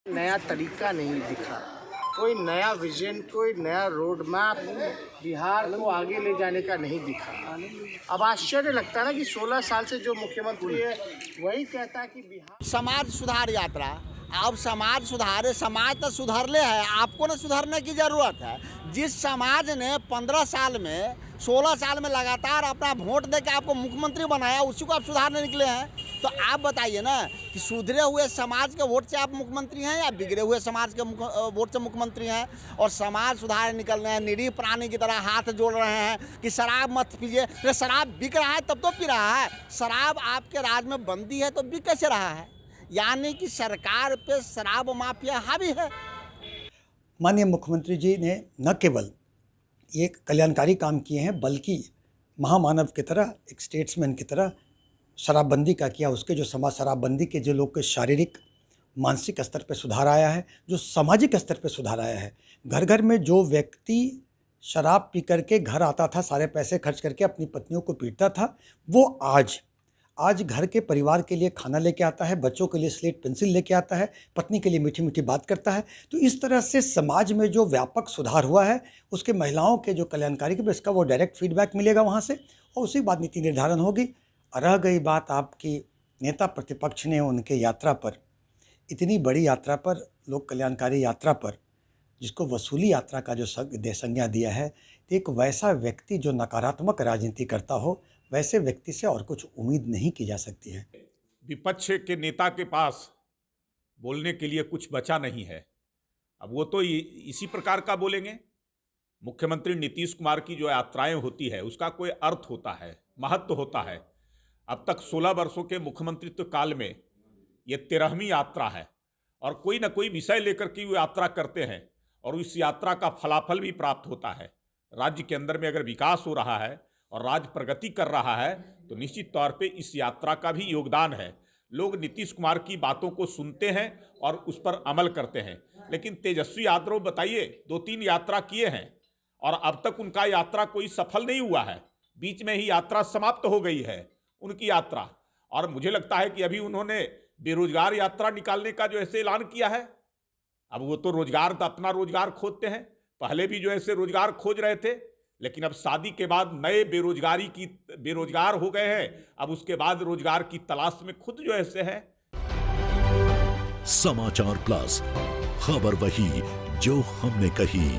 नया तरीका नहीं दिखा, कोई नया विजन, कोई नया रोड मैप बिहार को आगे ले जाने का नहीं दिखा। अब आश्चर्य लगता है ना कि 16 साल से जो मुख्यमंत्री है वही कहता है कि बिहार समाज सुधार यात्रा। अब समाज सुधारे, समाज तो सुधारले है, आपको ना सुधारने की ज़रूरत है। जिस समाज ने 15 साल में 16 साल में लगातार अपना वोट दे के आपको मुख्यमंत्री बनाया, उसी को आप सुधारने निकले हैं। तो आप बताइए ना कि सुधरे हुए समाज के वोट से आप मुख्यमंत्री हैं या बिगड़े हुए समाज के वोट से मुख्यमंत्री हैं। और समाज सुधार निकलने हैं, निरीह प्राणी की तरह हाथ जोड़ रहे हैं कि शराब मत पीजिए। तो शराब बिक रहा है तब तो पी रहा है, शराब आपके राज्य में बंदी है तो बिक कैसे रहा है? यानी कि सरकार पे शराब माफिया हावी है। माननीय मुख्यमंत्री जी ने न केवल एक कल्याणकारी काम किए हैं बल्कि महामानव की तरह, एक स्टेट्समैन की तरह शराबबंदी का किया। उसके जो समाज शराबबंदी के जो लोग के शारीरिक मानसिक स्तर पर सुधार आया है, जो सामाजिक स्तर पर सुधार आया है। घर घर में जो व्यक्ति शराब पी करके घर आता था, सारे पैसे खर्च करके अपनी पत्नियों को पीटता था, वो आज घर के परिवार के लिए खाना लेके आता है, बच्चों के लिए स्लेट पेंसिल लेके आता है, पत्नी के लिए मीठी मीठी बात करता है। तो इस तरह से समाज में जो व्यापक सुधार हुआ है, उसके महिलाओं के जो कल्याणकारी के इसका वो डायरेक्ट फीडबैक मिलेगा वहाँ से, और उसी बाद नीति निर्धारण होगी। रह गई बात आपकी नेता प्रतिपक्ष ने उनके यात्रा पर, इतनी बड़ी यात्रा पर, लोक कल्याणकारी यात्रा पर, जिसको वसूली यात्रा का जो संज्ञा दिया है, तो एक वैसा व्यक्ति जो नकारात्मक राजनीति करता हो, वैसे व्यक्ति से और कुछ उम्मीद नहीं की जा सकती है। विपक्ष के नेता के पास बोलने के लिए कुछ बचा नहीं है। अब वो तो इसी प्रकार का बोलेंगे। मुख्यमंत्री नीतीश कुमार की जो यात्राएं होती है उसका कोई अर्थ होता है, महत्व होता है। अब तक 16 वर्षों के मुख्यमंत्रित्व काल में ये 13वीं यात्रा है और कोई ना कोई विषय लेकर के वो यात्रा करते हैं और इस यात्रा का फलाफल भी प्राप्त होता है। राज्य के अंदर में अगर विकास हो रहा है और राज्य प्रगति कर रहा है तो निश्चित तौर पे इस यात्रा का भी योगदान है। लोग नीतीश कुमार की बातों को सुनते हैं और उस पर अमल करते हैं। लेकिन तेजस्वी यादव बताइए 2-3 यात्रा किए हैं और अब तक उनका यात्रा कोई सफल नहीं हुआ है। बीच में ही यात्रा समाप्त हो गई है उनकी यात्रा। और मुझे लगता है कि अभी उन्होंने बेरोजगार यात्रा निकालने का जो ऐसे ऐलान किया है, अब वो तो रोजगार तो अपना रोजगार खोजते हैं, पहले भी जो ऐसे रोजगार खोज रहे थे, लेकिन अब शादी के बाद नए बेरोजगार हो गए हैं। अब उसके बाद रोजगार की तलाश में खुद जो ऐसे हैं। समाचार प्लस, खबर वही जो हमने कही।